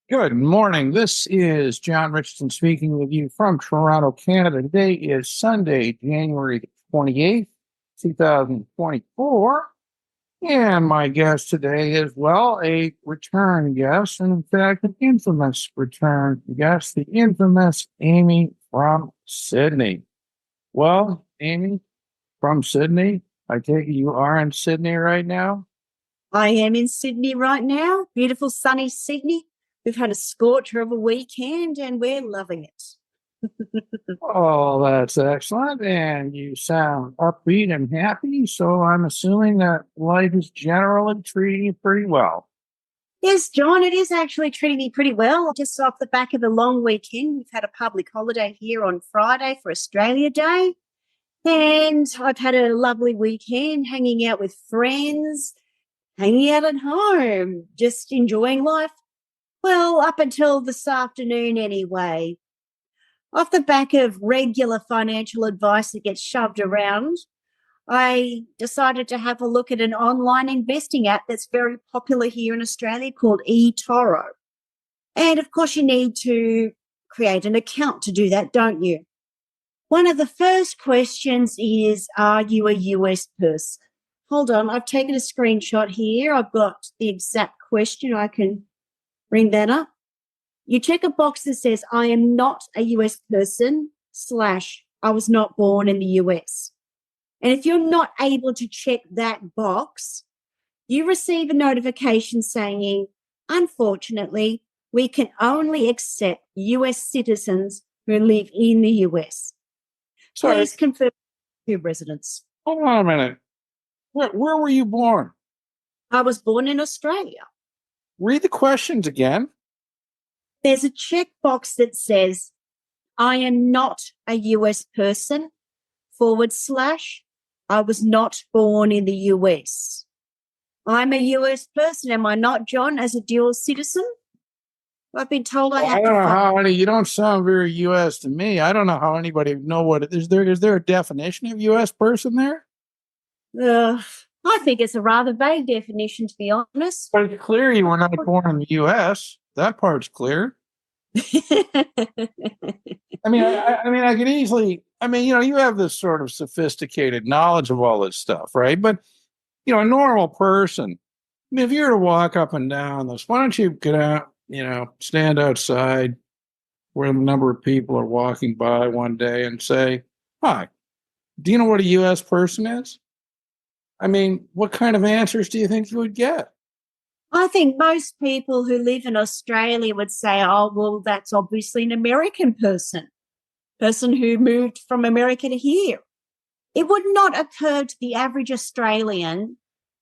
Good morning. This is John Richardson speaking with you from Toronto, Canada. Today is Sunday, January 28th, 2024. And my guest today is, well, a return guest, and in fact, an infamous return guest, the infamous Amy from Sydney. Well, Amy from Sydney, I take it you are in Sydney right now? I am in Sydney right now, beautiful sunny Sydney. We've had a scorcher of a weekend and we're loving it. Oh, that's excellent. And you sound upbeat and happy. So I'm assuming that life is generally treating you pretty well. Yes, John, it is actually treating me pretty well. Just off the back of a long weekend, we've had a public holiday here on Friday for Australia Day. And I've had a lovely weekend hanging out with friends, hanging out at home, just enjoying life. Well, up until this afternoon anyway. Off the back of regular financial advice that gets shoved around, I decided to have a look at an online investing app that's very popular here in Australia called eToro. And of course, you need to create an account to do that, don't you? One of the first questions is, are you a US person? Hold on, I've taken a screenshot here. I've got the exact question. I can bring that up. You check a box that says, I am not a US person / I was not born in the US. And if you're not able to check that box, you receive a notification saying, unfortunately, we can only accept US citizens who live in the US. Sorry, Please confirm your residence. hold on a minute. Where were you born? I was born in Australia. Read the questions again. There's a checkbox that says, I am not a US person / I was not born in the US. I'm a US person, am I not, John, as a dual citizen? I've been told I have I don't know to. how you don't sound very US to me. I don't know how anybody would know what it is. Is there a definition of US person there? I think it's a rather vague definition, to be honest. But it's clear you were not born in the US. That part's clear. I could easily, you have this sort of sophisticated knowledge of all this stuff, right? But, a normal person, if you were to walk up and down this, why don't you get out, stand outside where a number of people are walking by one day and say, hi, do you know what a U.S. person is? What kind of answers do you think you would get? I think most people who live in Australia would say, oh, well, that's obviously an American person who moved from America to here. It would not occur to the average Australian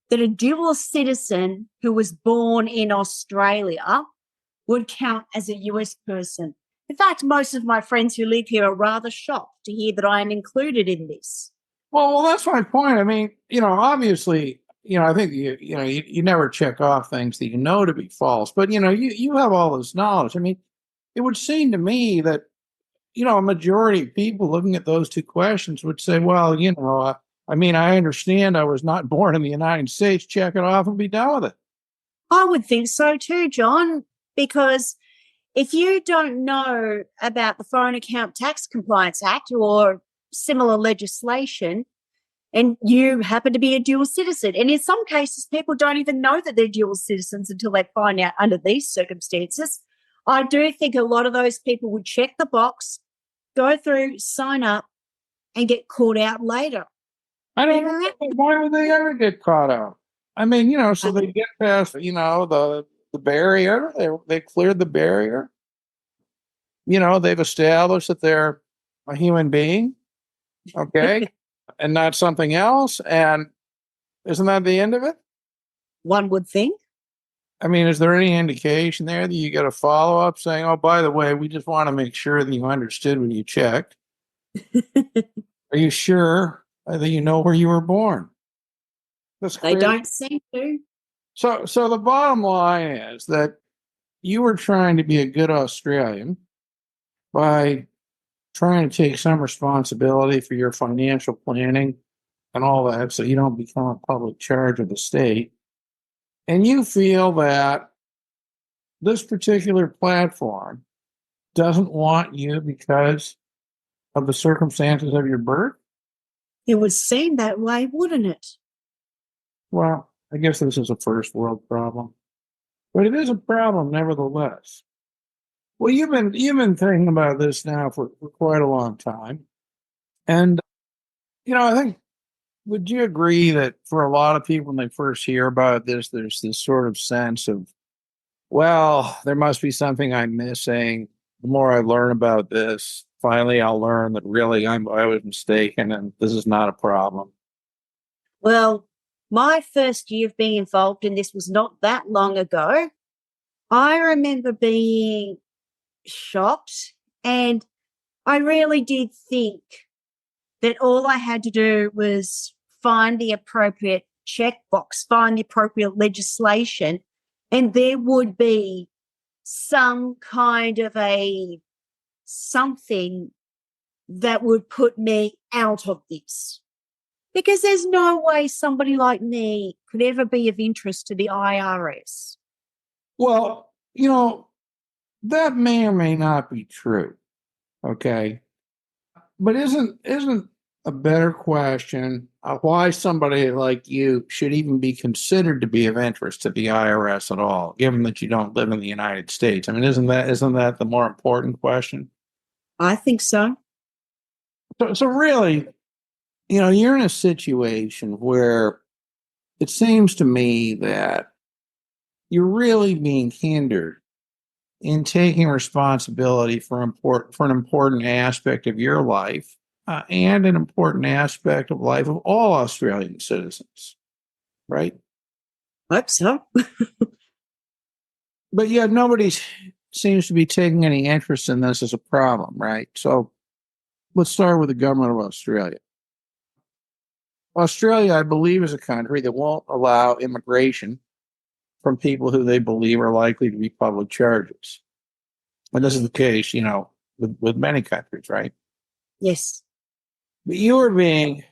that a dual citizen who was born in Australia would count as a US person. In fact, most of my friends who live here are rather shocked to hear that I am included in this. Well, that's my point. Obviously, I think you never check off things that you know to be false, but you have all this knowledge. It would seem to me that a majority of people looking at those two questions would say, well, I understand I was not born in the United States. Check it off and be done with it. I would think so too, John, because if you don't know about the Foreign Account Tax Compliance Act or similar legislation, and you happen to be a dual citizen, and in some cases, people don't even know that they're dual citizens until they find out under these circumstances, I do think a lot of those people would check the box, go through, sign up, and get caught out later. I don't know. Why would they ever get caught out? So they get past, the barrier. They cleared the barrier. They've established that they're a human being, okay, and not something else. And isn't that the end of it? One would think. Is there any indication there that you get a follow up saying, oh, by the way, we just want to make sure that you understood when you checked? Are you sure that you know where you were born? They don't seem to. So the bottom line is that you were trying to be a good Australian by trying to take some responsibility for your financial planning and all that so you don't become a public charge of the state. And you feel that this particular platform doesn't want you because of the circumstances of your birth? It would seem that way, wouldn't it? Well, I guess this is a first world problem, but it is a problem nevertheless. Well, you've been thinking about this now for quite a long time, and I think, would you agree that for a lot of people when they first hear about this, there's this sort of sense of, well, there must be something I'm missing. The more I learn about this, finally I'll learn that really I was mistaken and this is not a problem. Well, my first year of being involved in this was not that long ago. I remember being shocked, and I really did think that all I had to do was find the appropriate checkbox, find the appropriate legislation, and there would be some kind of a something that would put me out of this. Because there's no way somebody like me could ever be of interest to the IRS. Well, that may or may not be true. Okay. But isn't a better question why somebody like you should even be considered to be of interest to the IRS at all, given that you don't live in the United States? I mean, isn't that the more important question? I think so. So really, you're in a situation where it seems to me that you're really being hindered in taking responsibility for an important aspect of your life and an important aspect of life of all Australian citizens, right? Hope so. But yet nobody seems to be taking any interest in this as a problem, right? So let's start with the government of Australia. Australia, I believe, is a country that won't allow immigration from people who they believe are likely to be public charges. And this is the case, with many countries, right? Yes. But you are being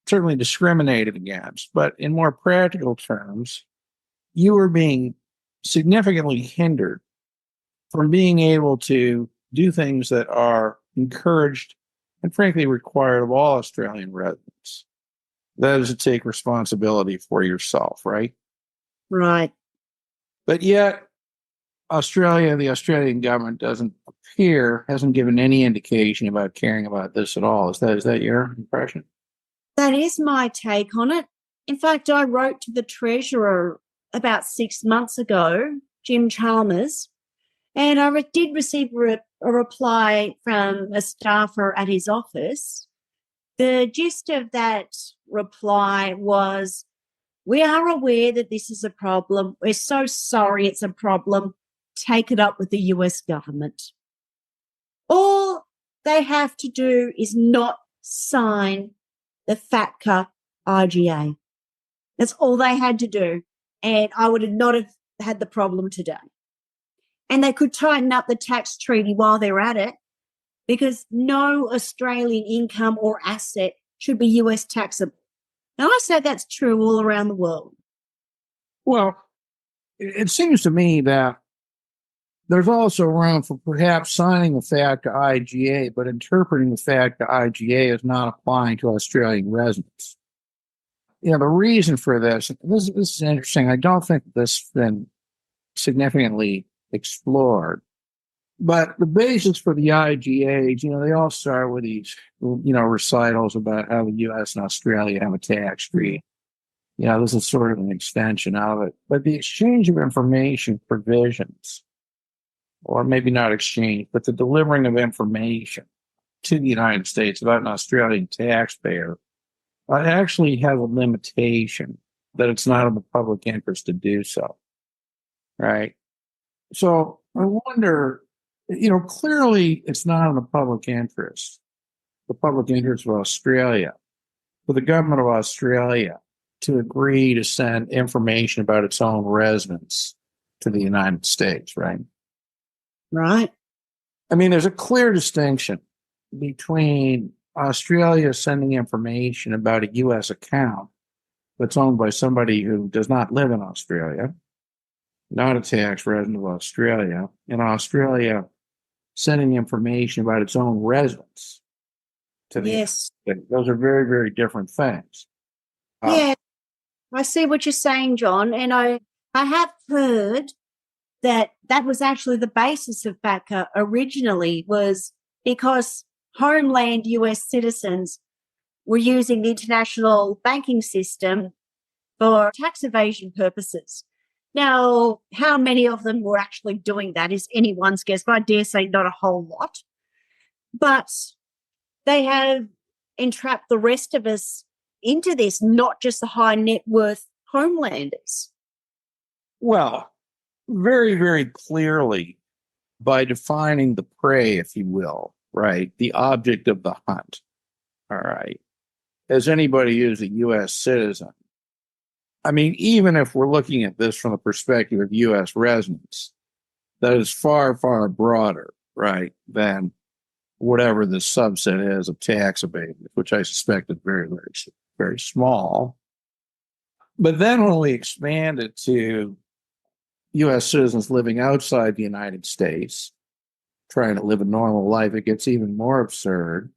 certainly discriminated against, but in more practical terms, you are being significantly hindered from being able to do things that are encouraged and frankly required of all Australian residents. That is to take responsibility for yourself, right? Right. But yet, the Australian government hasn't given any indication about caring about this at all. Is that your impression? That is my take on it. In fact, I wrote to the Treasurer about 6 months ago, Jim Chalmers, and I did receive a reply from a staffer at his office. The gist of that reply was, we are aware that this is a problem. We're so sorry it's a problem. Take it up with the US government. All they have to do is not sign the FATCA IGA. That's all they had to do. And I would not have had the problem today. And they could tighten up the tax treaty while they're at it, because no Australian income or asset should be US taxable. And I say that's true all around the world. Well, it seems to me that there's also room for perhaps signing the FATCA IGA, but interpreting the FATCA IGA as not applying to Australian residents. The reason for this is interesting. I don't think this has been significantly explored. But the basis for the IGAs, they all start with these, recitals about how the U.S. and Australia have a tax treaty. This is sort of an extension of it. But the exchange of information provisions, or maybe not exchange, but the delivering of information to the United States about an Australian taxpayer, actually have a limitation that it's not in the public interest to do so. Right? So I wonder, clearly it's not in the public interest of Australia, for the government of Australia to agree to send information about its own residents to the United States, right? Right. I mean, there's a clear distinction between Australia sending information about a U.S. account that's owned by somebody who does not live in Australia, not a tax resident of Australia, and Australia sending information about its own residents to the United Yes. States. Those are very, very different things. Yeah, I see what you're saying, John. And I have heard that that was actually the basis of FATCA originally, was because homeland US citizens were using the international banking system for tax evasion purposes. Now, how many of them were actually doing that is anyone's guess, but I dare say not a whole lot. But they have entrapped the rest of us into this, not just the high net worth homelanders. Well, very, very clearly by defining the prey, if you will, right? The object of the hunt. All right. As anybody who's a U.S. citizen, I mean, even if we're looking at this from the perspective of U.S. residents, that is far, far broader, right, than whatever the subset is of tax abatement, which I suspect is very, very, very small. But then when we expand it to U.S. citizens living outside the United States, trying to live a normal life, it gets even more absurd.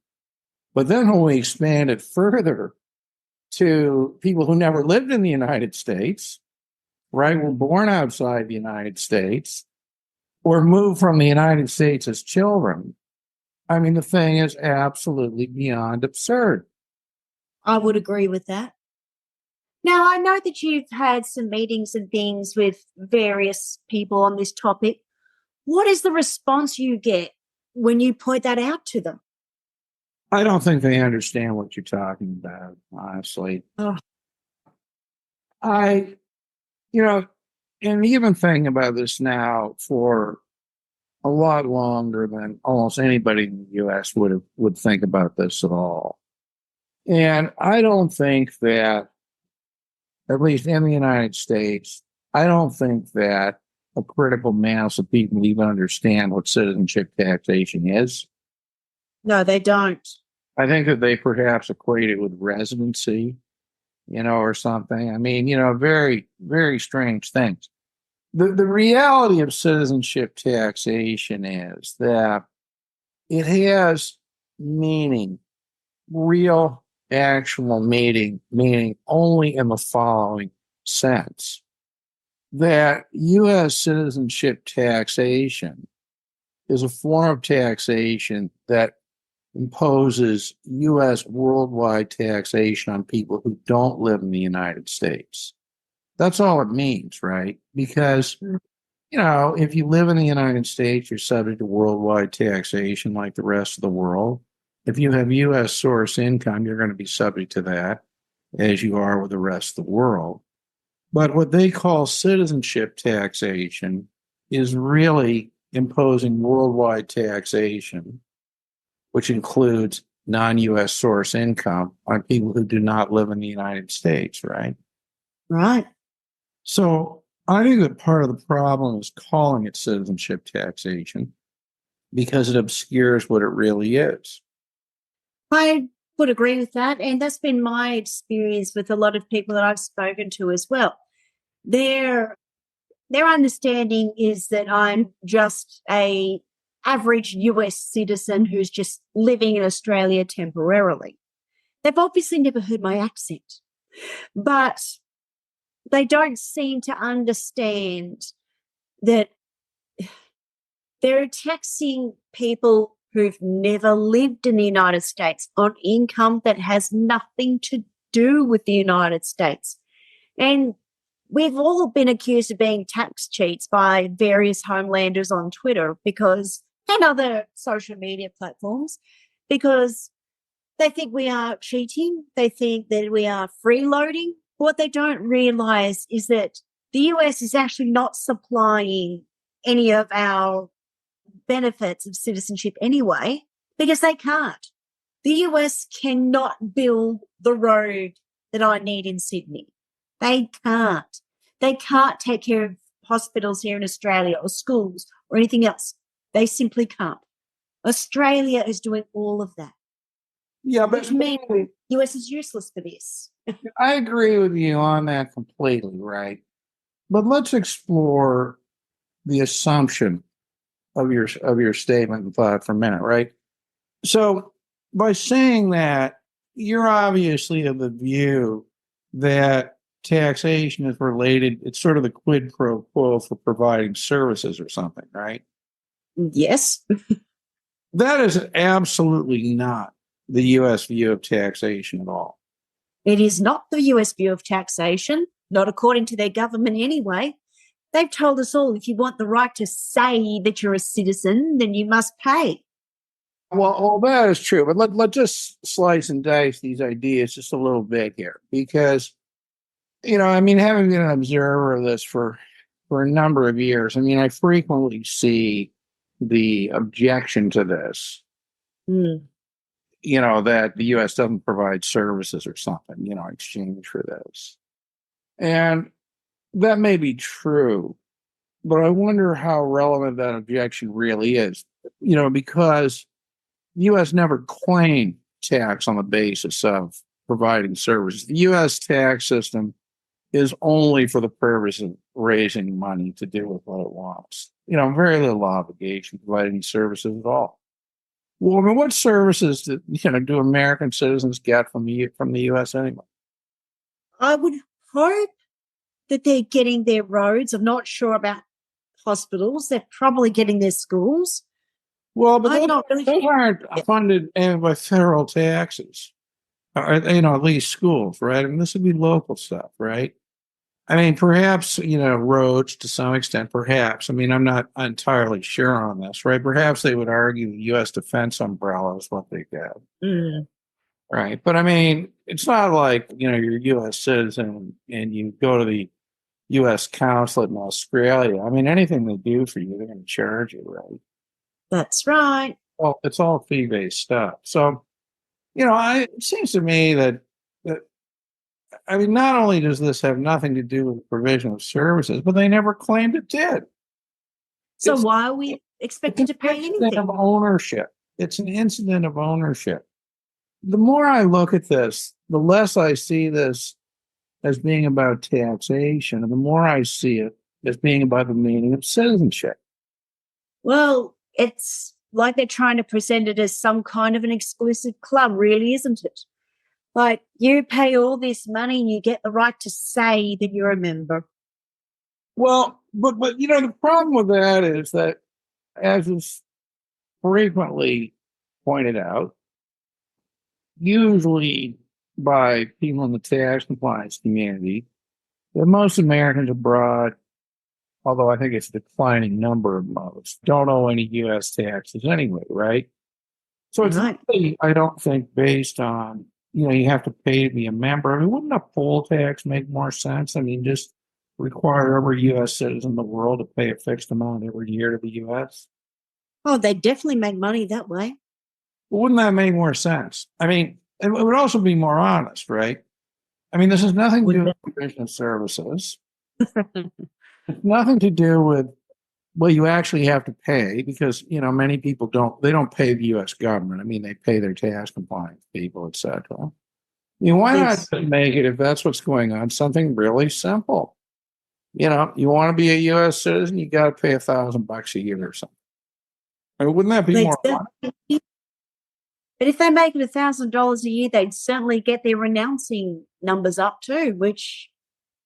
But then when we expand it further to people who never lived in the United States, right, were born outside the United States, or moved from the United States as children, I mean, the thing is absolutely beyond absurd. I would agree with that. Now, I know that you've had some meetings and things with various people on this topic. What is the response you get when you point that out to them? I don't think they understand what you're talking about, honestly. Oh. I, you know, and even thinking about this now for a lot longer than almost anybody in the U.S. would think about this at all. And I don't think that, at least in the United States, I don't think that a critical mass of people even understand what citizenship taxation is. No, they don't. I think that they perhaps equate it with residency, or something. I mean, very, very strange things. The reality of citizenship taxation is that it has meaning, real, actual meaning only in the following sense: that U.S. citizenship taxation is a form of taxation that imposes U.S. worldwide taxation on people who don't live in the United States. That's all it means, right? Because, if you live in the United States, you're subject to worldwide taxation like the rest of the world. If you have U.S. source income, you're going to be subject to that, as you are with the rest of the world. But what they call citizenship taxation is really imposing worldwide taxation, which includes non-U.S. source income on people who do not live in the United States, right? Right. So I think that part of the problem is calling it citizenship taxation because it obscures what it really is. I would agree with that. And that's been my experience with a lot of people that I've spoken to as well. Their understanding is that I'm just a average US citizen who's just living in Australia temporarily. They've obviously never heard my accent, but they don't seem to understand that they're taxing people who've never lived in the United States on income that has nothing to do with the United States. And we've all been accused of being tax cheats by various homelanders on Twitter and other social media platforms, because they think we are cheating. They think that we are freeloading. What they don't realize is that the US is actually not supplying any of our benefits of citizenship anyway, because they can't. The US cannot build the road that I need in Sydney. They can't. They can't take care of hospitals here in Australia or schools or anything else. They simply can't. Australia is doing all of that. Yeah, but Which means the US is useless for this. I agree with you on that completely, right? But let's explore the assumption of your statement and thought for a minute, right? So by saying that, you're obviously of the view that taxation is related, it's sort of the quid pro quo for providing services or something, right? Yes. That is absolutely not the US view of taxation at all. It is not the US view of taxation, not according to their government anyway. They've told us all if you want the right to say that you're a citizen, then you must pay. Well, that is true, but let's just slice and dice these ideas just a little bit here, because I mean, having been an observer of this for a number of years, I mean, I frequently see the objection to this, Mm. that the U.S. doesn't provide services or something, in exchange for this, and that may be true, but I wonder how relevant that objection really is, because the U.S. never claimed tax on the basis of providing services. The U.S. tax system is only for the purpose of raising money to do with what it wants. Very little obligation to provide any services at all. Well, I mean, what services do American citizens get from the U.S. anyway? I would hope that they're getting their roads. I'm not sure about hospitals. They're probably getting their schools. Well, but I'm not really those aren't funded by federal taxes, or, at least schools, right? I mean, this would be local stuff, right? I mean, perhaps, roads to some extent, perhaps. I mean, I'm not entirely sure on this, right? Perhaps they would argue the U.S. defense umbrella is what they get, Mm. right? But I mean, it's not like, you're a U.S. citizen and you go to the U.S. consulate in Australia. I mean, anything they do for you, they're going to charge you, right? That's right. Well, it's all fee-based stuff. So, it seems to me that I mean, not only does this have nothing to do with the provision of services, but they never claimed it did. So It's, why are we it's expected an to pay incident of anything? ownership. It's an incident of ownership. The more I look at this, the less I see this as being about taxation, and the more I see it as being about the meaning of citizenship. Well, it's like they're trying to present it as some kind of an exclusive club, really, isn't it? Like you pay all this money and you get the right to say that you're a member. Well, but the problem with that is that, as is frequently pointed out, usually by people in the tax compliance community, that most Americans abroad, although I think it's a declining number of most, don't owe any U.S. taxes anyway, right? So it's Right. really, I don't think, based on, you have to pay to be a member. I mean, wouldn't a poll tax make more sense? I mean, just require every U.S. citizen in the world to pay a fixed amount every year to the U.S.? Oh, they definitely make money that way. Wouldn't that make more sense? I mean, it would also be more honest, right? I mean, this has nothing to do Wouldn't with provision of services. it? It's nothing to do with what you actually have to pay, because many people don't pay the U.S. government. I mean, they pay their tax compliance people, etc. I mean, why not Yes. just make it, if that's what's going on, something really simple? You want to be a U.S. citizen, you got to pay $1,000 a year or something. I mean, wouldn't that be They'd more fun? certainly, but if they make it $1,000 a year, they'd certainly get their renouncing numbers up too, which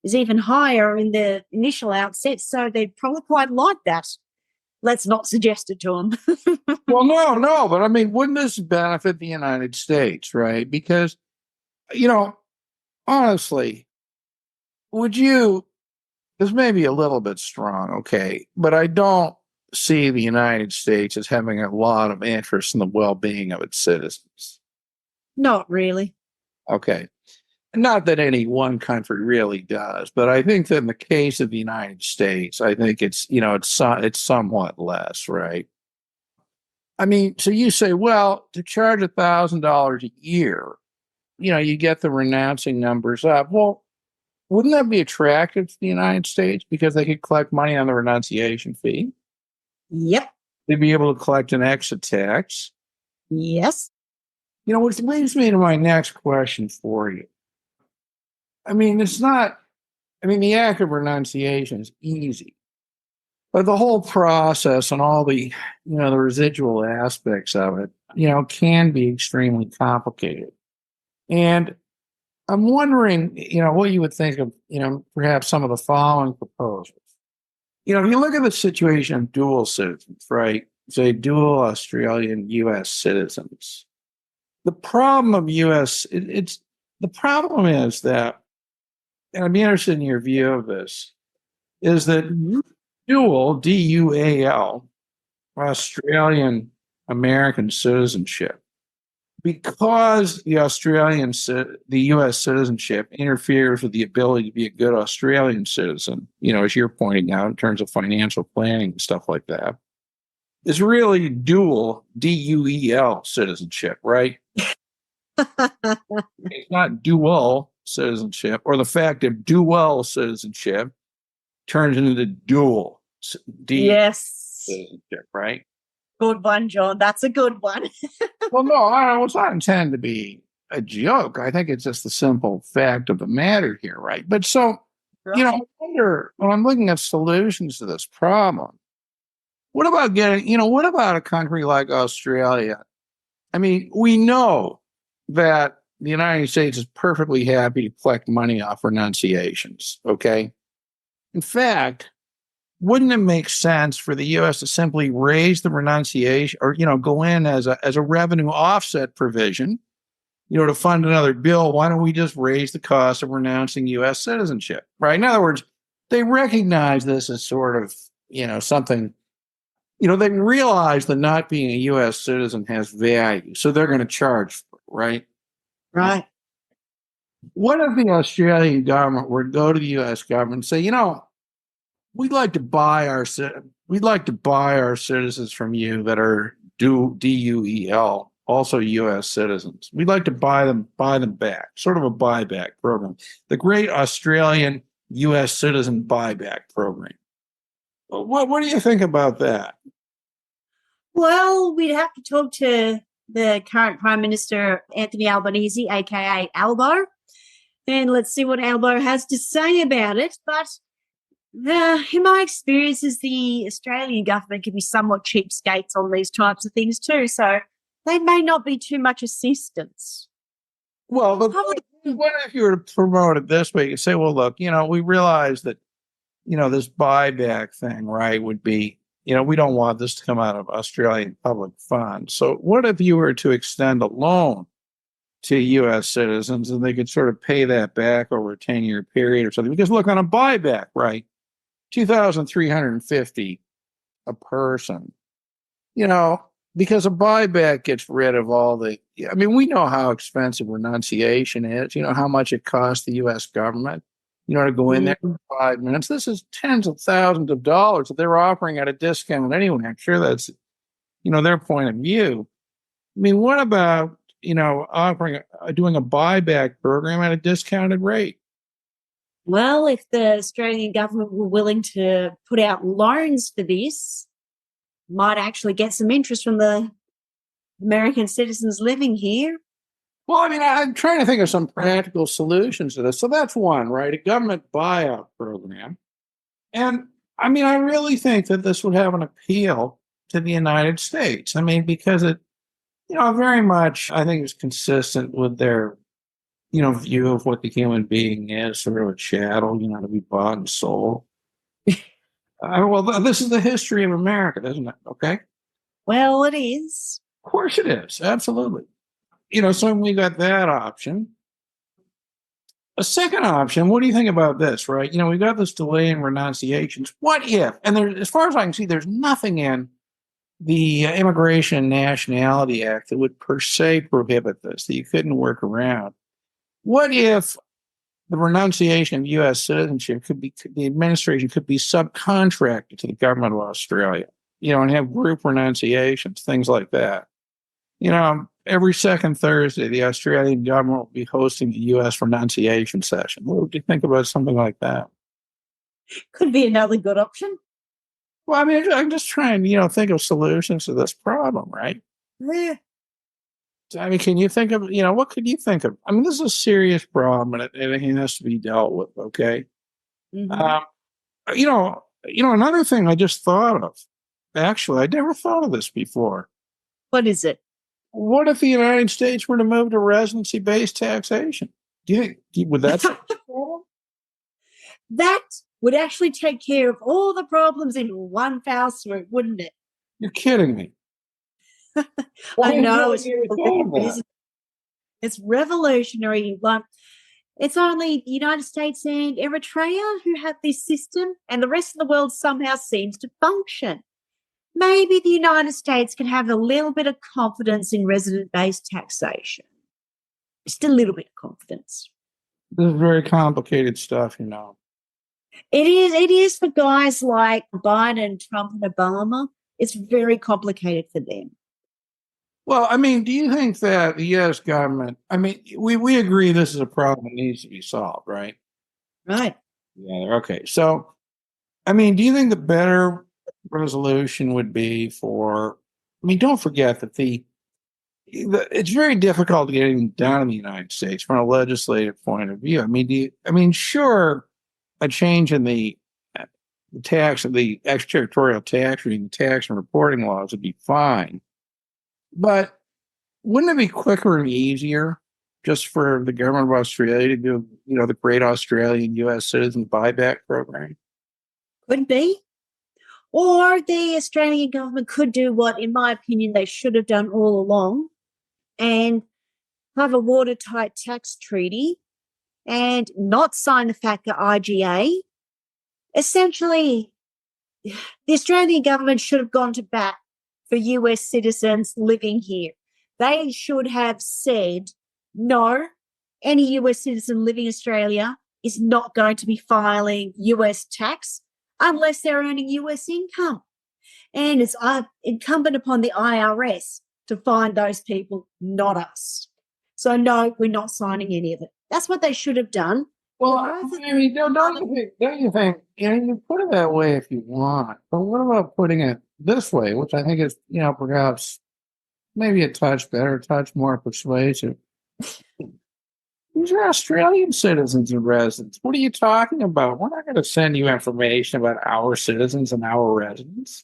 is even higher in the initial outset. So they'd probably quite like that. Let's not suggest it to them. Well, no, but I mean, wouldn't this benefit the United States, right? Because, you know, honestly, would you, this may be a little bit strong, okay, but I don't see the United States as having a lot of interest in the well-being of its citizens. Not really. Okay. Not that any one country really does, but I think that in the case of the United States, I think it's somewhat less, right? I mean, so you say, well, to charge $1,000 a year, you get the renouncing numbers up. Well, wouldn't that be attractive to the United States because they could collect money on the renunciation fee? Yep. They'd be able to collect an exit tax. Yes. Which leads me to my next question for you. I mean, it's not I mean, the act of renunciation is easy, but the whole process and all the, the residual aspects of it, can be extremely complicated. And I'm wondering, what you would think of, perhaps some of the following proposals. If you look at the situation of dual citizens, right? Say dual Australian U.S. citizens. The problem of the problem is that, and I'd be interested in your view of this, is that dual, DUAL, Australian American citizenship, because the U.S. citizenship interferes with the ability to be a good Australian citizen, as you're pointing out in terms of financial planning and stuff like that, is really dual, DUEL citizenship, right? It's not dual citizenship, or the fact of dual citizenship turns into dual Yes. citizenship, right? Good one, John. That's a good one. Well, no, it's not intended to be a joke. I think it's just the simple fact of the matter here, right? But so, Right. I wonder when I'm looking at solutions to this problem, what about a country like Australia? I mean, we know that the United States is perfectly happy to collect money off renunciations, okay? In fact, wouldn't it make sense for the U.S. to simply raise the renunciation or, go in as a revenue offset provision, to fund another bill? Why don't we just raise the cost of renouncing U.S. citizenship, right? In other words, they recognize this as sort of, something, they realize that not being a U.S. citizen has value. So they're going to charge, right? Right. What if the Australian government were to go to the U.S. government and say, we'd like to buy our citizens from you that are DUEL, also U.S. citizens. We'd like to buy them back, sort of a buyback program, the Great Australian U.S. Citizen Buyback Program. What do you think about that? Well, we'd have to talk to the current Prime Minister, Anthony Albanese, aka Albo, and let's see what Albo has to say about it. But in my experiences, the Australian government can be somewhat cheapskates on these types of things too, so they may not be too much assistance. Well, but what if you were to promote it this way? You say, well, look, we realize that, this buyback thing, right, would be, we don't want this to come out of Australian public funds. So what if you were to extend a loan to U.S. citizens and they could sort of pay that back over a 10-year period or something? Because look, on a buyback, right, $2,350 a person, because a buyback gets rid of all we know how expensive renunciation is, how much it costs the U.S. government, to go in there for 5 minutes. This is tens of thousands of dollars that they're offering at a discount anyway. I'm sure that's, their point of view. I mean, what about, doing a buyback program at a discounted rate? Well, if the Australian government were willing to put out loans for this, might actually get some interest from the American citizens living here. Well, I'm trying to think of some practical solutions to this. So that's one, right? A government buyout program. And I really think that this would have an appeal to the United States. Because it, very much, I think, is consistent with their, view of what the human being is, sort of a chattel, to be bought and sold. Well, this is the history of America, isn't it? Okay. Well, it is. Of course it is. Absolutely. So we got that option. A second option, what do you think about this, right? We've got this delay in renunciations. What if, and there, as far as I can see, there's nothing in the Immigration and Nationality Act that would per se prohibit this, that you couldn't work around. What if the renunciation of U.S. citizenship the administration could be subcontracted to the government of Australia, and have group renunciations, things like that. Every second Thursday, the Australian government will be hosting a U.S. renunciation session. What would you think about something like that? Could be another good option. Well, I'm just trying, think of solutions to this problem, right? Yeah. Can you think of, what could you think of? This is a serious problem and it has to be dealt with, okay? Mhm. Another thing I just thought of. Actually, I never thought of this before. What is it? What if the United States were to move to residency-based taxation? Do you think would that solve the problem? That would actually take care of all the problems in one foul swoop, wouldn't it? You're kidding me. Why I know haven't it's you ever thought of revolutionary, that? isn't it? It's revolutionary. Like, it's only the United States and Eritrea who have this system, and the rest of the world somehow seems to function. Maybe the United States can have a little bit of confidence in resident-based taxation. Just a little bit of confidence. This is very complicated stuff, It is for guys like Biden, Trump, and Obama. It's very complicated for them. Well, I mean, do you think that the U.S. government, I mean, we agree this is a problem that needs to be solved, right? Right. Yeah, okay. So, I mean, do you think the better resolution would be don't forget that it's very difficult to get anything done in the United States from a legislative point of view. I mean, sure, a change in the tax of the extraterritorial tax regime, the tax and reporting laws would be fine. But wouldn't it be quicker and easier just for the government of Australia to do, the great Australian U.S. citizen buyback program? Could be. Or the Australian government could do what, in my opinion, they should have done all along and have a watertight tax treaty and not sign the FATCA IGA. Essentially, the Australian government should have gone to bat for US citizens living here. They should have said, no, any US citizen living in Australia is not going to be filing US tax unless they're earning US income. And it's incumbent upon the IRS to find those people, not us. So, no, we're not signing any of it. That's what they should have done. Well, I mean, don't you think, you put it that way if you want, but what about putting it this way, which I think is, perhaps maybe a touch better, a touch more persuasive. These are Australian citizens and residents. What are you talking about? We're not going to send you information about our citizens and our residents.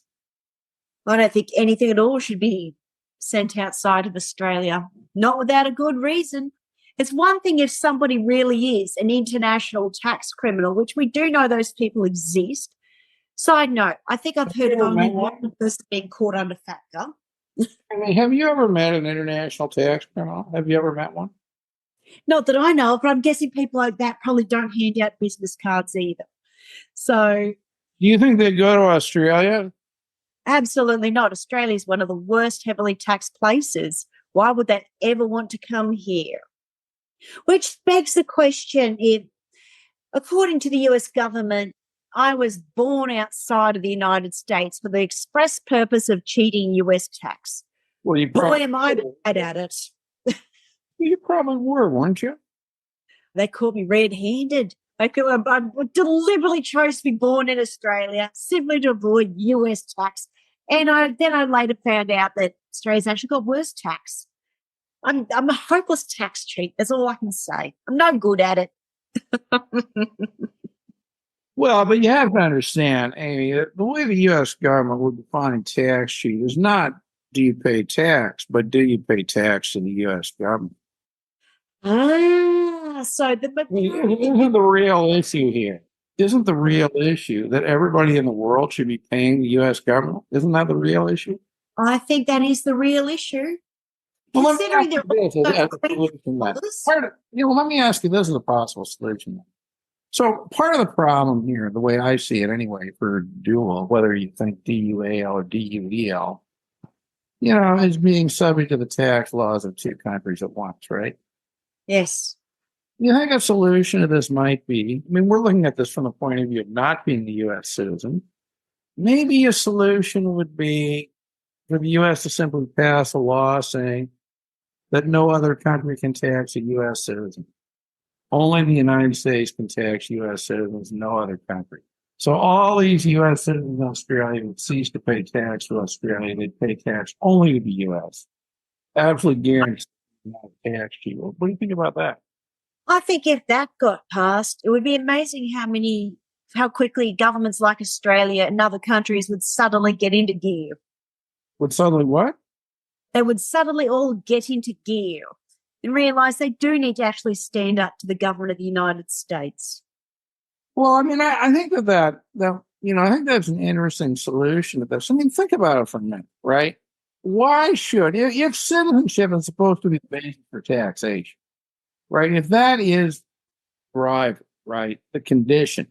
I don't think anything at all should be sent outside of Australia, not without a good reason. It's one thing if somebody really is an international tax criminal, which we do know those people exist. Side note, I think I've heard of only one person being caught under FATCA. I mean, have you ever met an international tax criminal? Have you ever met one? Not that I know of, but I'm guessing people like that probably don't hand out business cards either. So, do you think they go to Australia? Absolutely not. Australia is one of the worst heavily taxed places. Why would they ever want to come here? Which begs the question if, according to the US government, I was born outside of the United States for the express purpose of cheating US tax. Well, boy, am I bad at it. You probably were, weren't you? They caught me red-handed. I deliberately chose to be born in Australia simply to avoid US tax. And then I later found out that Australia's actually got worse tax. I'm a hopeless tax cheat. That's all I can say. I'm no good at it. Well, but you have to understand, Amy, the way the U.S. government would define tax cheat is not do you pay tax, but do you pay tax to the U.S. government? So isn't the real issue here? Isn't the real issue that everybody in the world should be paying the U.S. government? Isn't that the real issue? I think that is the real issue. Well, let me ask you this as a possible solution. So part of the problem here, the way I see it anyway, for dual, whether you think DUAL or DUEL, is being subject to the tax laws of two countries at once, right? Yes. You think a solution to this might be, we're looking at this from the point of view of not being a U.S. citizen. Maybe a solution would be for the U.S. to simply pass a law saying that no other country can tax a U.S. citizen. Only the United States can tax U.S. citizens, no other country. So all these U.S. citizens in Australia would cease to pay tax to Australia. They'd pay tax only to the U.S. Absolutely guaranteed not tax to you. What do you think about that? I think if that got passed, it would be amazing how many how quickly governments like Australia and other countries would suddenly get into gear. Would suddenly what? They would suddenly all get into gear and realise they do need to actually stand up to the government of the United States. Well, I mean, I think that I think that's an interesting solution to this. I mean, think about it for a minute, right? Why should, if citizenship is supposed to be the basis for taxation, right? If that is right, the condition,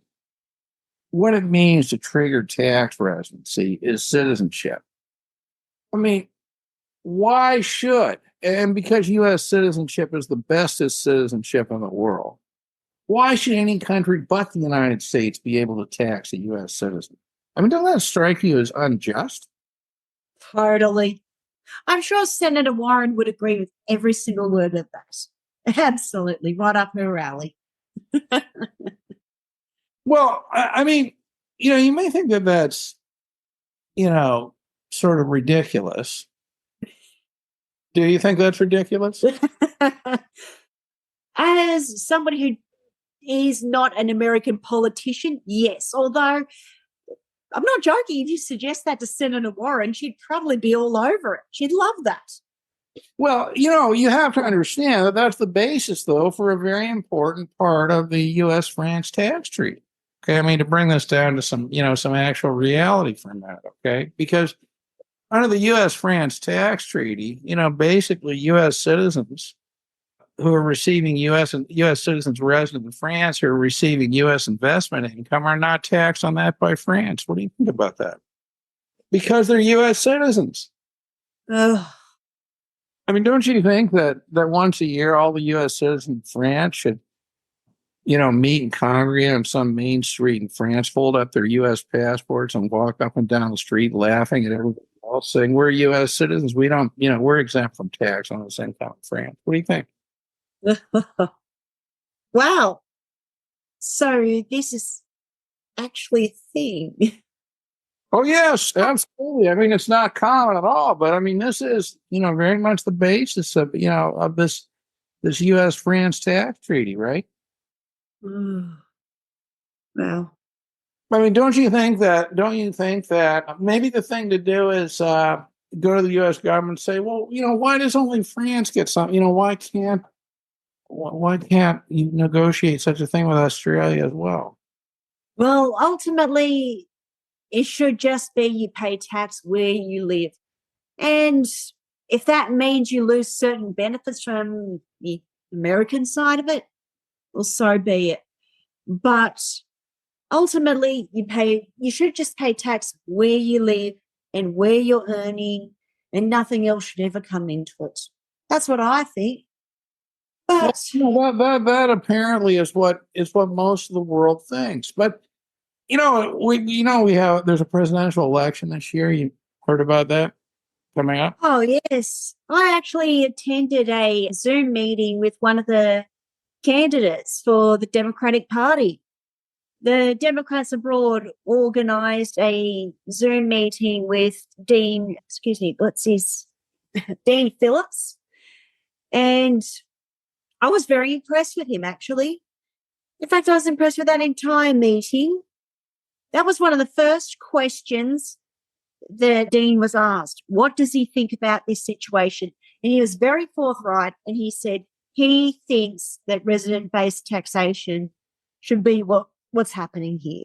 what it means to trigger tax residency is citizenship. I mean, why should? And because U.S. citizenship is the bestest citizenship in the world, why should any country but the United States be able to tax a U.S. citizen? I mean, doesn't that strike you as unjust? Totally. I'm sure Senator Warren would agree with every single word of that. Absolutely, right up her alley. Well, I mean, you may think that that's, sort of ridiculous. Do you think that's ridiculous? As somebody who is not an American politician, yes. Although I'm not joking, if you suggest that to Senator Warren, she'd probably be all over it. She'd love that. Well, you have to understand that that's the basis, though, for a very important part of the U.S.-France tax treaty. Okay, I mean, to bring this down to some actual reality for a minute, okay? Because under the U.S.-France tax treaty, basically U.S. citizens who are receiving U.S. citizens resident in France who are receiving U.S. investment income are not taxed on that by France. What do you think about that? Because they're U.S. citizens. Ugh. I mean, don't you think that once a year all the U.S. citizens in France should, meet and congregate on some main street in France, fold up their U.S. passports and walk up and down the street laughing at everybody else saying, we're U.S. citizens. We don't, we're exempt from tax on the same time in France. What do you think? Wow. So this is actually a thing. Oh, yes, absolutely. I mean, it's not common at all, but I mean, this is, very much the basis of, of this U.S.-France tax treaty, right? Wow. I mean, don't you think that maybe the thing to do is go to the U.S. government and say, well, why does only France get something? Why can't you negotiate such a thing with Australia as well? Well, ultimately, it should just be you pay tax where you live. And if that means you lose certain benefits from the American side of it, well, so be it. But ultimately, you should just pay tax where you live and where you're earning, and nothing else should ever come into it. That's what I think. But that apparently is what most of the world thinks. But there's a presidential election this year. You heard about that coming up? oh yes, I actually attended a Zoom meeting with one of the candidates for the Democratic Party. The Democrats abroad organised a Zoom meeting with Dean Phillips, and I was very impressed with him, actually. In fact, I was impressed with that entire meeting. That was one of the first questions that Dean was asked. What does he think about this situation? And he was very forthright, and he said he thinks that resident-based taxation should be what's happening here.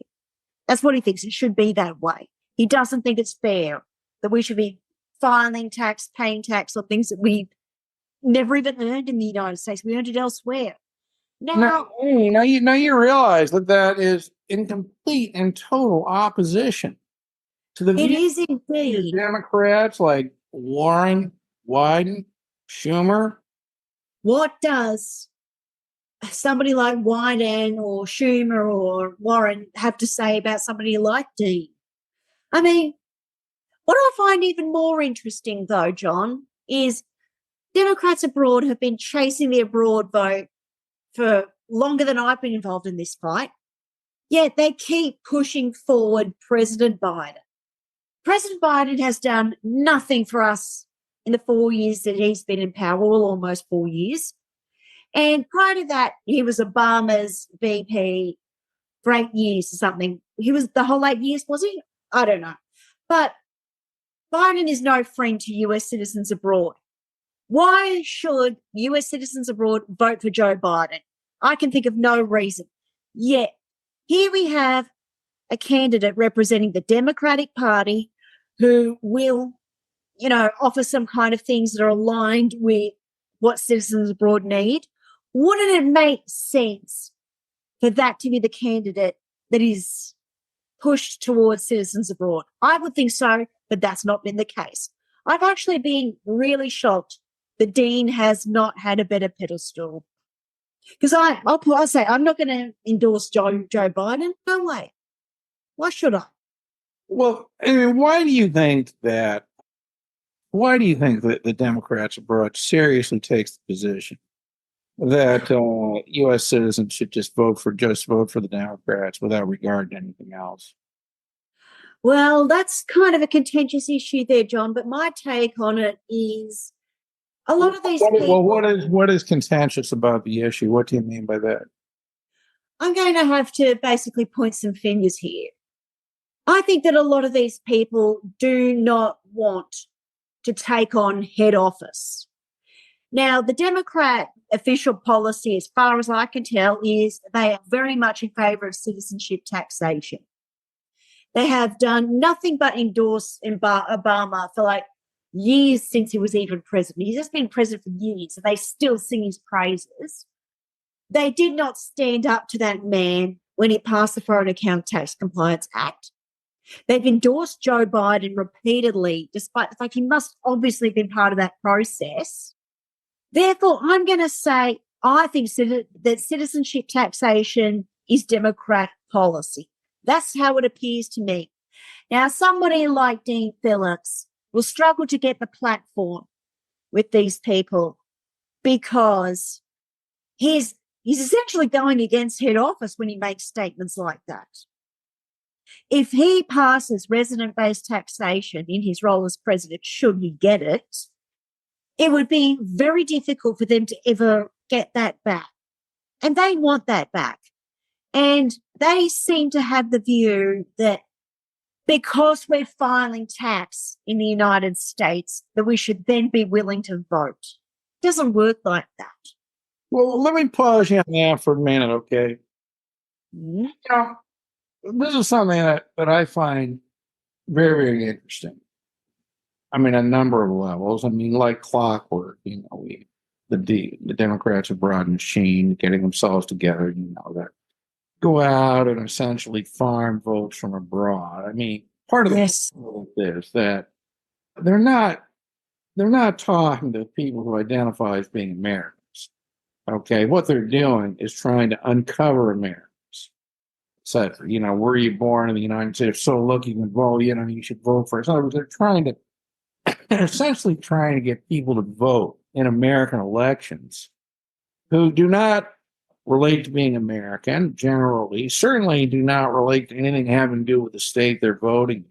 That's what he thinks. It should be that way. He doesn't think it's fair that we should be filing tax, paying tax on things that we never even earned in the United States. We earned it elsewhere. Now, you realize that is in complete and total opposition to the it views is of indeed. Democrats like Warren, Wyden, Schumer. What does somebody like Wyden or Schumer or Warren have to say about somebody like Dean? I mean, what I find even more interesting, though, John, is Democrats abroad have been chasing the abroad vote for longer than I've been involved in this fight, yet they keep pushing forward President Biden. President Biden has done nothing for us in the 4 years that he's been in power, well, almost 4 years. And prior to that, he was Obama's VP for 8 years or something. He was the whole 8 years, was he? I don't know. But Biden is no friend to US citizens abroad. Why should US citizens abroad vote for Joe Biden? I can think of no reason. Yet, here we have a candidate representing the Democratic Party who will, offer some kind of things that are aligned with what citizens abroad need. Wouldn't it make sense for that to be the candidate that is pushed towards citizens abroad? I would think so, but that's not been the case. I've actually been really shocked the Dean has not had a better pedestal. Because I'll say I'm not going to endorse Joe Biden. No way. Why should I? Well, I mean, why do you think that the Democrats abroad seriously takes the position that U.S. citizens should just vote for the Democrats without regard to anything else? Well, that's kind of a contentious issue there, John. But my take on it is a lot of these people. Well, what is contentious about the issue? What do you mean by that? I'm going to have to basically point some fingers here. I think that a lot of these people do not want to take on head office. Now, the Democrat official policy, as far as I can tell, is they are very much in favour of citizenship taxation. They have done nothing but endorse Obama for like years since he was even president. He's just been president for years, and they still sing his praises. They did not stand up to that man when he passed the Foreign Account Tax Compliance Act. They've endorsed Joe Biden repeatedly, despite the fact he must obviously have been part of that process. Therefore, I'm going to say I think that citizenship taxation is Democrat policy. That's how it appears to me. Now, somebody like Dean Phillips will struggle to get the platform with these people because he's essentially going against head office when he makes statements like that. If he passes resident-based taxation in his role as president, should he get it, it would be very difficult for them to ever get that back. And they want that back. And they seem to have the view that because we're filing tax in the United States, that we should then be willing to vote. It doesn't work like that. Well, let me pause you on that for a minute, okay? Mm-hmm. This is something that I find very, very interesting. I mean, a number of levels. I mean, like clockwork, the Democrats abroad machine getting themselves together, that go out and essentially farm votes from abroad. I mean, part of the problem is that they're not talking to people who identify as being Americans. Okay, what they're doing is trying to uncover Americans. So, were you born in the United States? So look, you can vote. You should vote for us. In other words, they're essentially trying to get people to vote in American elections who do not relate to being American, generally, certainly do not relate to anything having to do with the state they're voting in.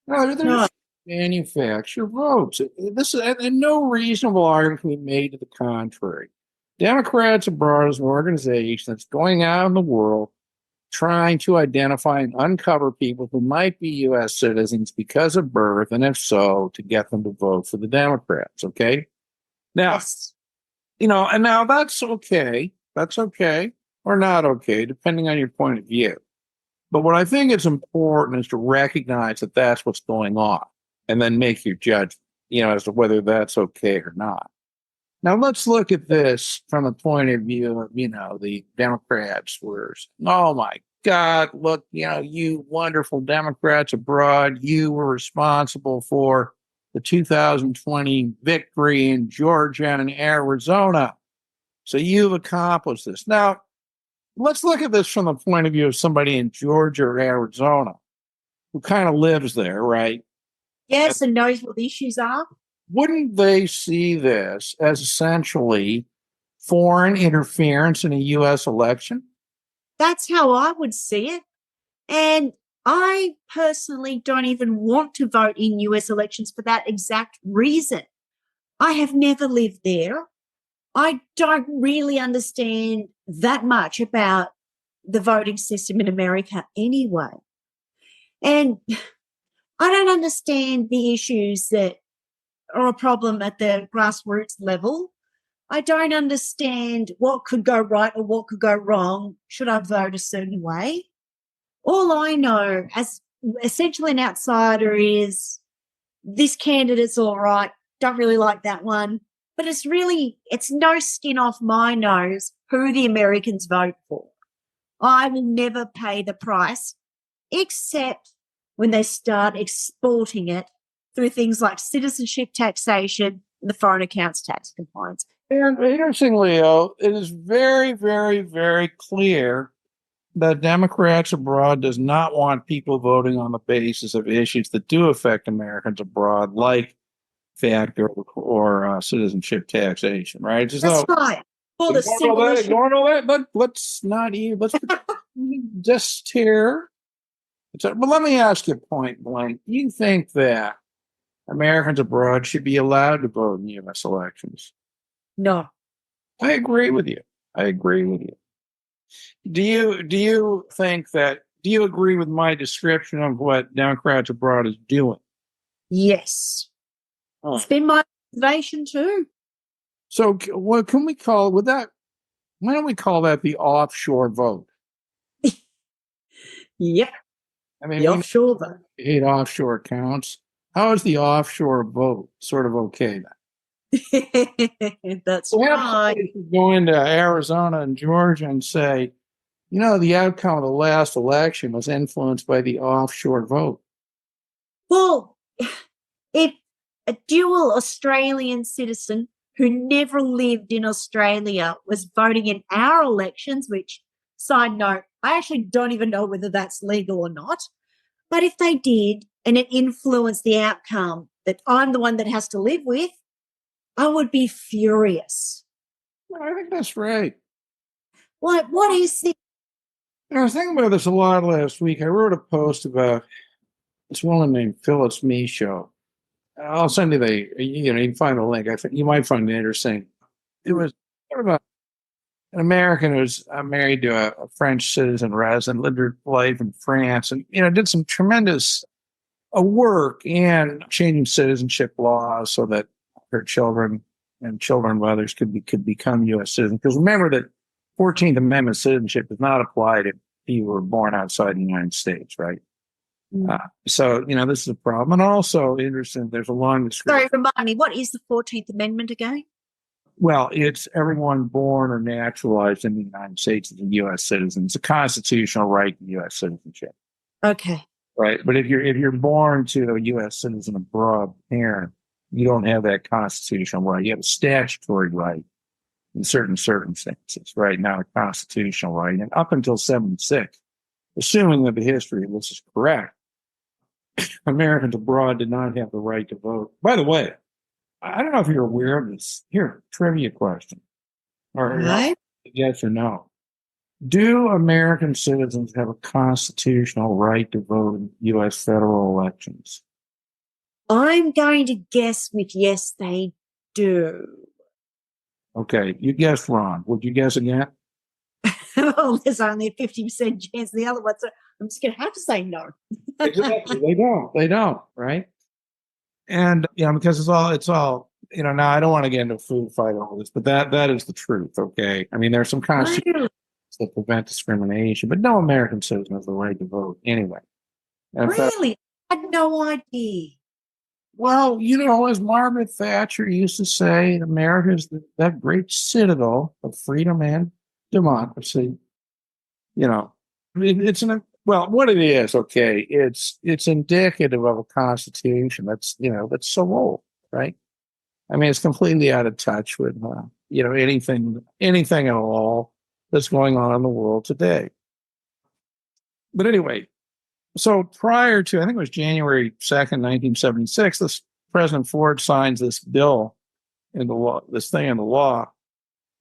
No, they're just manufacture votes. And no reasonable argument can be made to the contrary. Democrats abroad is an organization that's going out in the world trying to identify and uncover people who might be U.S. citizens because of birth, and if so, to get them to vote for the Democrats, okay? Now, and now that's okay. That's okay or not okay, depending on your point of view. But what I think is important is to recognize that that's what's going on and then make your judgment, as to whether that's okay or not. Now, let's look at this from the point of view of, the Democrats were, oh my God, look, you wonderful Democrats abroad, you were responsible for the 2020 victory in Georgia and Arizona. So you've accomplished this. Now, let's look at this from the point of view of somebody in Georgia or Arizona who kind of lives there, right? Yes, and knows what the issues are. Wouldn't they see this as essentially foreign interference in a U.S. election? That's how I would see it. And I personally don't even want to vote in US elections for that exact reason. I have never lived there. I don't really understand that much about the voting system in America anyway. And I don't understand the issues that are a problem at the grassroots level. I don't understand what could go right or what could go wrong should I vote a certain way. All I know as essentially an outsider is this candidate's all right, don't really like that one. But it's no skin off my nose who the Americans vote for. I will never pay the price except when they start exporting it through things like citizenship, taxation, and the foreign accounts tax compliance. And interestingly, though, it is very, very, very clear that Democrats abroad does not want people voting on the basis of issues that do affect Americans abroad, like fact or citizenship taxation, right? That's right. For the simple issue. Ignoring all that, let's just tear. But let me ask you point blank. Do you think that Americans abroad should be allowed to vote in U.S. elections? No. I agree with you. Do you agree with my description of what Democrats abroad is doing? Yes. Oh. It's been my observation too. So what can we call with that? Why don't we call that the offshore vote? Yep. I mean, the offshore vote. 8 offshore accounts. How is the offshore vote sort of okay then? That's right. Go into Arizona and Georgia and say, the outcome of the last election was influenced by the offshore vote. Well, if a dual Australian citizen who never lived in Australia was voting in our elections, which, side note, I actually don't even know whether that's legal or not. But if they did and it influenced the outcome that I'm the one that has to live with, I would be furious. I think that's right. What is the... I was thinking about this a lot last week. I wrote a post about this woman named Phyllis Me show. I'll send you you can find the link. I think you might find it interesting. It was sort of an American who was married to a French citizen resident, lived her life in France, and did some tremendous work in changing citizenship laws so that her children and children of others could become U.S. citizens. Because remember that 14th Amendment citizenship does not apply to people who were born outside the United States, right? So, this is a problem. And also, interesting, there's a long description. Sorry, remind me, what is the 14th Amendment again? Well, it's everyone born or naturalized in the United States is a U.S. citizen. It's a constitutional right to U.S. citizenship. Okay. Right. But if you're born to a U.S. citizen abroad parent, you don't have that constitutional right. You have a statutory right in certain circumstances, right? Now a constitutional right. And up until 76, assuming that the history of this is correct, Americans abroad did not have the right to vote. By the way, I don't know if you're aware of this. Here, trivia question. Or right. Yes or no. Do American citizens have a constitutional right to vote in U.S. federal elections? I'm going to guess with yes, they do. Okay, you guessed wrong. Would you guess again? Well, there's only a 50% chance the other one, so I'm just going to have to say no. Exactly. They don't, right? And, because it's all, now I don't want to get into a food fight over this, but that is the truth, okay? I mean, there's some constitutions that prevent discrimination, but no American citizen has the right to vote anyway. And really? I had no idea. Well, as Margaret Thatcher used to say, America is that great citadel of freedom and democracy. What it is, okay, it's indicative of a constitution that's so old, right? I mean, it's completely out of touch with, anything at all that's going on in the world today. But anyway, so prior to, I think it was January 2nd, 1976, President Ford signs this bill into law, this thing into law.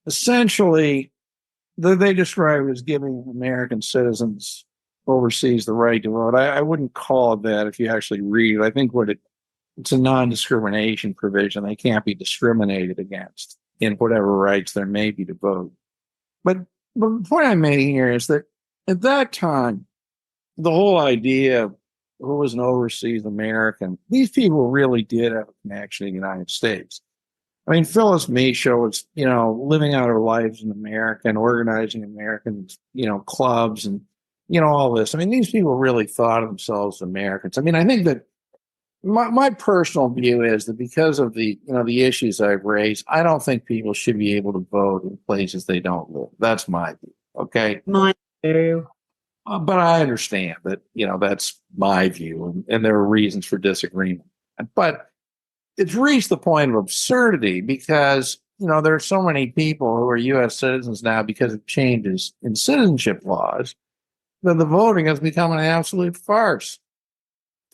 Essentially, they describe it as giving American citizens overseas the right to vote. I wouldn't call it that if you actually read it. I think it's a non-discrimination provision. They can't be discriminated against in whatever rights there may be to vote. But the point I'm making here is that at that time, the whole idea of who was an overseas American, these people really did have a connection to the United States. I mean, Phyllis Misha was, living out her lives in America and organizing American, clubs and, all this. I mean, these people really thought of themselves as Americans. I mean, I think that my personal view is that because of the issues I've raised, I don't think people should be able to vote in places they don't live. That's my view. Okay. Mine too. But I understand that, that's my view and there are reasons for disagreement. But it's reached the point of absurdity because, there are so many people who are U.S. citizens now because of changes in citizenship laws that the voting has become an absolute farce.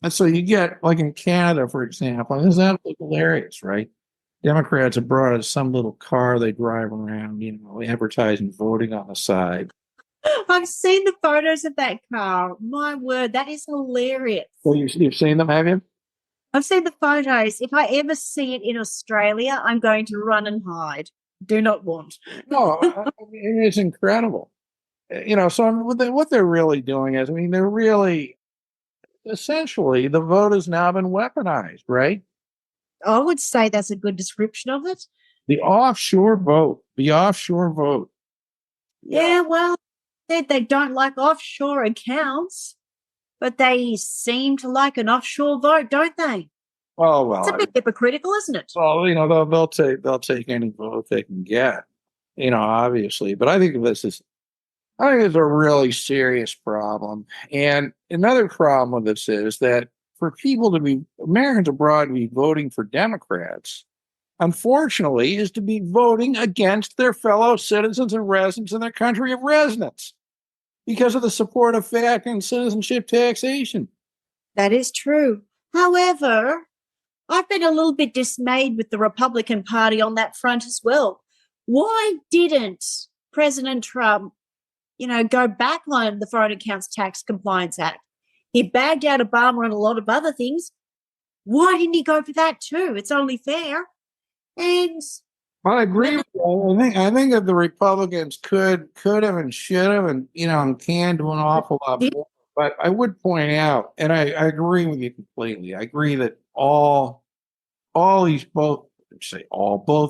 And so you get, like in Canada, for example, this is absolutely hilarious, right? Democrats have brought us some little car they drive around, advertising voting on the side. I've seen the photos of that car. My word, that is hilarious. Well, you've seen them, have you? I've seen the photos. If I ever see it in Australia, I'm going to run and hide. Do not want. No, it's incredible. So what they're really doing is, they're really, essentially, the vote has now been weaponized, right? I would say that's a good description of it. The offshore vote. Yeah, well, they don't like offshore accounts, but they seem to like an offshore vote, don't they? Oh well, It's a bit hypocritical, isn't it? well, they'll take any vote they can get, obviously. But I think it's a really serious problem. And another problem with this is that for Americans abroad to be voting for Democrats, unfortunately, is to be voting against their fellow citizens and residents in their country of residence because of the support of FAC and citizenship taxation. That is true. However, I've been a little bit dismayed with the Republican Party on that front as well. Why didn't President Trump, go back on the Foreign Accounts Tax Compliance Act? He bagged out Obama on a lot of other things. Why didn't he go for that too? It's only fair. And I agree with you. I think that the Republicans could have and should have and can do an awful lot more. But I would point out, and I agree with you completely. I agree that both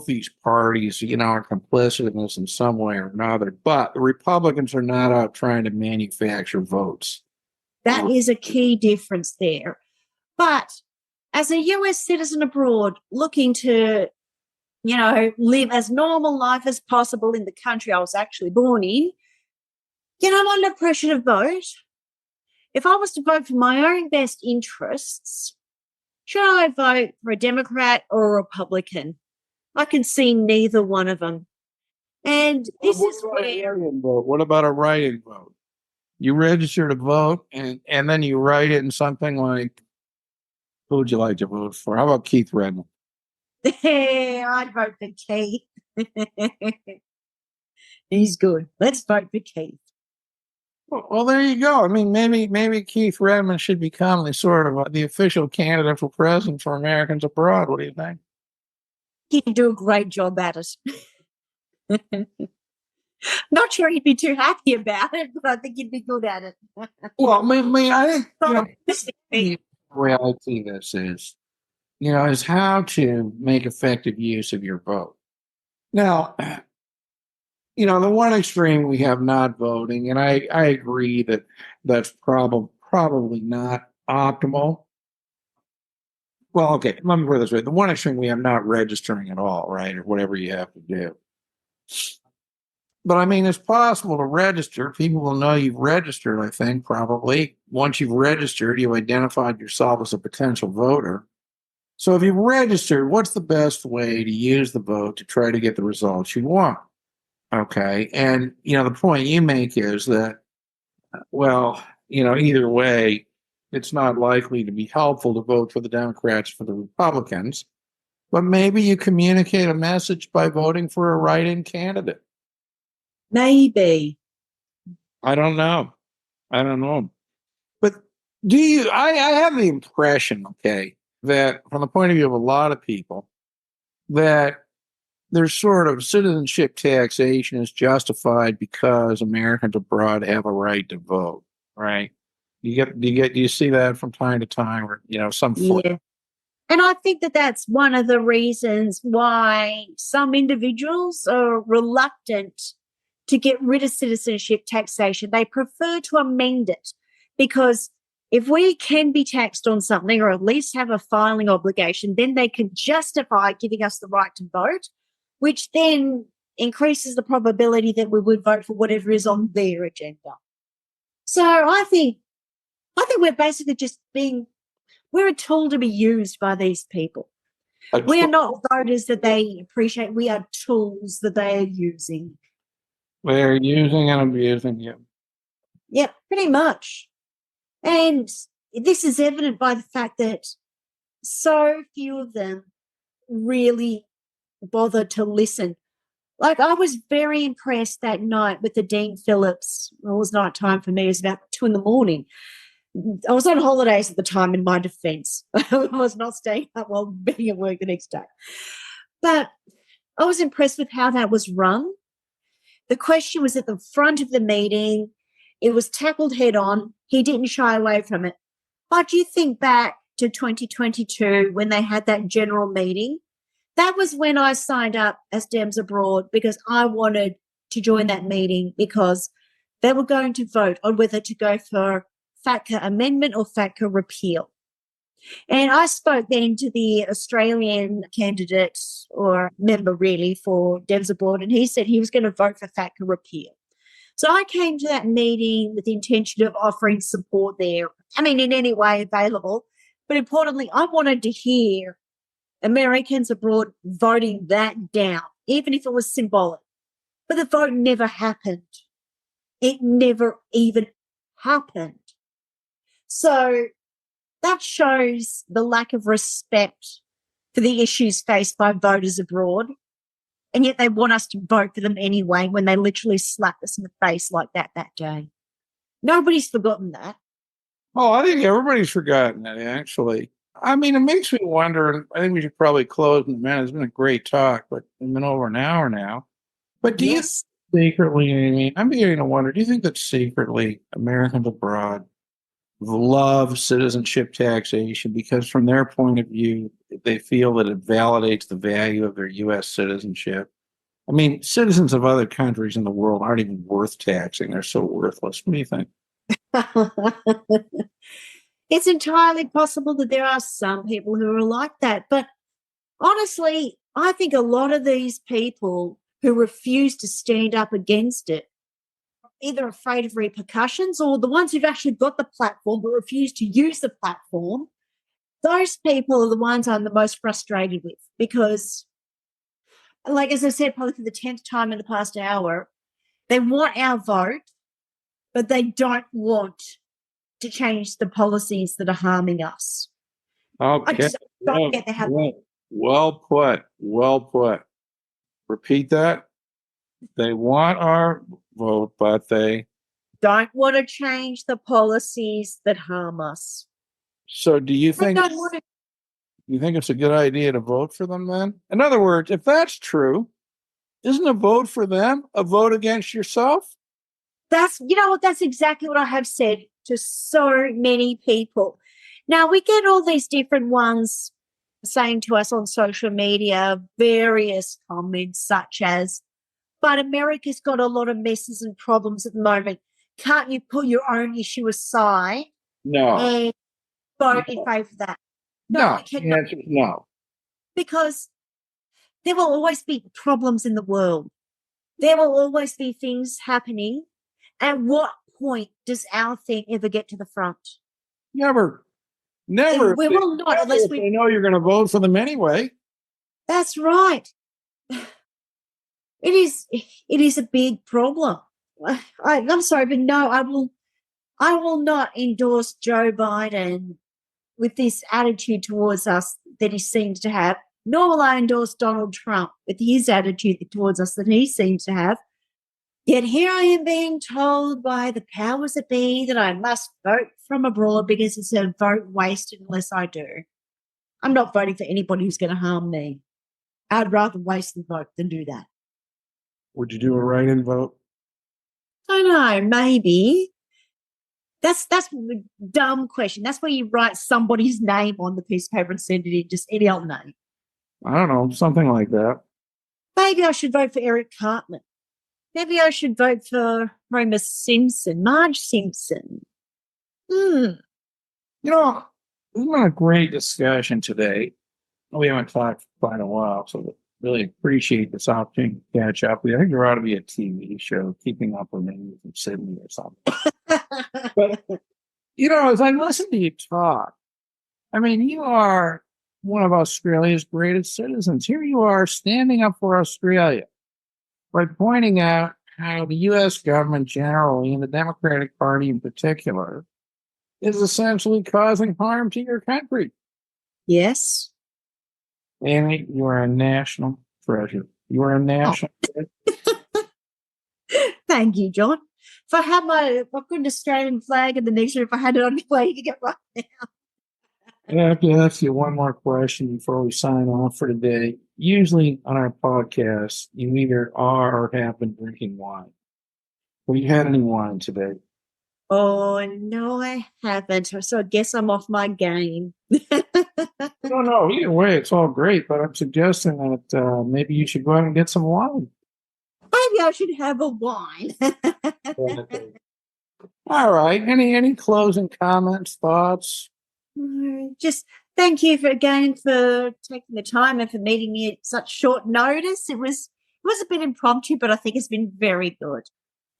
these parties, are complicit in this in some way or another. But the Republicans are not out trying to manufacture votes. that is a key difference there. But as a US citizen abroad looking to, live as normal life as possible in the country I was actually born in, I'm under pressure to vote. If I was to vote for my own best interests, should I vote for a Democrat or a Republican? I can see neither one of them. And this is where. What about a write-in vote? You register to vote and then you write it in something like, who would you like to vote for? How about Keith Redmond? I'd vote for Keith. He's good. Let's vote for Keith. Well, there you go. Maybe Keith Redmond should become the sort of the official candidate for president for Americans abroad. What do you think? He'd do a great job at it. Not sure he'd be too happy about it, but I think he'd be good at it. Well, I think the way I see this is how to make effective use of your vote. Now, the one extreme we have not voting, and I agree that that's probably not optimal. Well, okay, let me put it this way. The one extreme we have not registering at all, right, or whatever you have to do. But it's possible to register. People will know you've registered, I think, probably. Once you've registered, you've identified yourself as a potential voter. So if you've registered, what's the best way to use the vote to try to get the results you want? Okay. And, the point you make is that, well, either way, it's not likely to be helpful to vote for the Democrats or for the Republicans. But maybe you communicate a message by voting for a write-in candidate. Maybe. I don't know. But I have the impression, okay, that from the point of view of a lot of people, that there's sort of citizenship taxation is justified because Americans abroad have a right to vote, right? Do you see that from time to time, or some Yeah. And I think that that's one of the reasons why some individuals are reluctant to get rid of citizenship taxation. They prefer to amend it because if we can be taxed on something or at least have a filing obligation, then they can justify giving us the right to vote, which then increases the probability that we would vote for whatever is on their agenda. So I think we're basically just we're a tool to be used by these people. We are not voters that they appreciate. We are tools that they are using. they're using and abusing you. Yep, pretty much. And this is evident by the fact that so few of them really bothered to listen. Like, I was very impressed that night with the Dean Phillips. Well, it was night time for me. It was about 2 a.m. I was on holidays at the time, in my defense. I was not staying up while being at work the next day. But I was impressed with how that was run. The question was at the front of the meeting. It was tackled head on. He didn't shy away from it. But you think back to 2022 when they had that general meeting, that was when I signed up as Dems Abroad because I wanted to join that meeting because they were going to vote on whether to go for FATCA amendment or FATCA repeal. And I spoke then to the Australian candidate or member really for Dems Abroad, and he said he was going to vote for FATCA repeal. So I came to that meeting with the intention of offering support there, in any way available. But importantly, I wanted to hear Americans abroad voting that down, even if it was symbolic. But the vote never happened. It never even happened. So that shows the lack of respect for the issues faced by voters abroad. And yet they want us to vote for them anyway when they literally slap us in the face like that day. Nobody's forgotten that. Oh, I think everybody's forgotten it, actually. It makes me wonder, and I think we should probably close in a minute. It's been a great talk, but it's been over an hour now. But do you secretly, I'm beginning to wonder, do you think that secretly Americans abroad love citizenship taxation because from their point of view, they feel that it validates the value of their U.S. citizenship? Citizens of other countries in the world aren't even worth taxing. They're so worthless. What do you think? It's entirely possible that there are some people who are like that. But honestly, I think a lot of these people who refuse to stand up against it, either afraid of repercussions or the ones who've actually got the platform but refuse to use the platform, those people are the ones I'm the most frustrated with because, like as I said, probably for the 10th time in the past hour, they want our vote, but they don't want to change the policies that are harming us. Okay. I just don't get the habit. Well put. Well put. Repeat that. They want our vote, but they don't want to change the policies that harm us. So do you think you think it's a good idea to vote for them then? In other words, if that's true, isn't a vote for them a vote against yourself? That's exactly what I have said to so many people. Now, we get all these different ones saying to us on social media, various comments such as, but America's got a lot of messes and problems at the moment. Can't you put your own issue aside and vote in favour of that? No, the answer is no. Because there will always be problems in the world. There will always be things happening. At what point does our thing ever get to the front? Never. Never. We will not unless they know you're going to vote for them anyway. That's right. It is a big problem. I'm sorry, but no, I will not endorse Joe Biden with this attitude towards us that he seems to have, nor will I endorse Donald Trump with his attitude towards us that he seems to have. Yet here I am being told by the powers that be that I must vote from abroad because it's a vote wasted unless I do. I'm not voting for anybody who's going to harm me. I'd rather waste the vote than do that. Would you do a write-in vote? I know, maybe. That's a dumb question. That's where you write somebody's name on the piece of paper and send it in, just any old name. I don't know, something like that. Maybe I should vote for Eric Cartman. Maybe I should vote for Homer Simpson, Marge Simpson. You know, it's been a great discussion today. We haven't talked for quite a while, so really appreciate this opportunity to catch up. I think there ought to be a TV show, Keeping Up with Amy from Sydney or something. But, as I listen to you talk, I mean, you are one of Australia's greatest citizens. Here you are standing up for Australia by pointing out how the U.S. government generally, and the Democratic Party in particular, is essentially causing harm to your country. Yes. Amy, you are a national treasure. You are a national treasure. Thank you, John. If I had my good Australian flag in the next room, if I had it on the way, you could get right now. I have to ask you one more question before we sign off for today. Usually on our podcast, you either are or have been drinking wine. Have you had any wine today? Oh, no, I haven't. So I guess I'm off my game. No. Either way, it's all great, but I'm suggesting that maybe you should go out and get some wine. Maybe I should have a wine. All right. Any closing comments, thoughts? Just thank you for taking the time and for meeting me at such short notice. It was a bit impromptu, but I think it's been very good.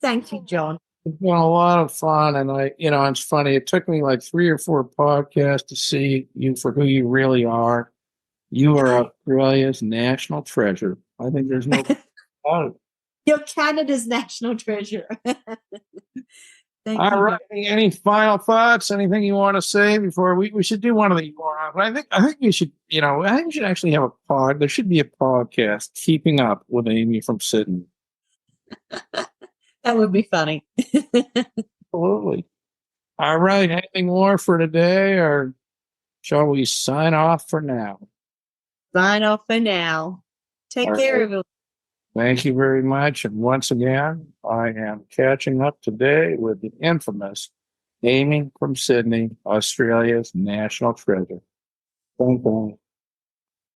Thank you, John. It's been a lot of fun, and it's funny. It took me like 3 or 4 podcasts to see you for who you really are. You are Australia's national treasure. I think there's no doubt about it. You're Canada's national treasure. Thank All you. right. Any final thoughts? Anything you want to say before we should do one of the more? I think we should. I think we should actually have a pod. There should be a podcast, Keeping Up with Amy from Sydney. That would be funny. Absolutely. All right. Anything more for today, or shall we sign off for now? Sign off for now. Take care, everyone. Thank you very much. And once again, I am catching up today with the infamous Amy from Sydney, Australia's national treasure. Thank you.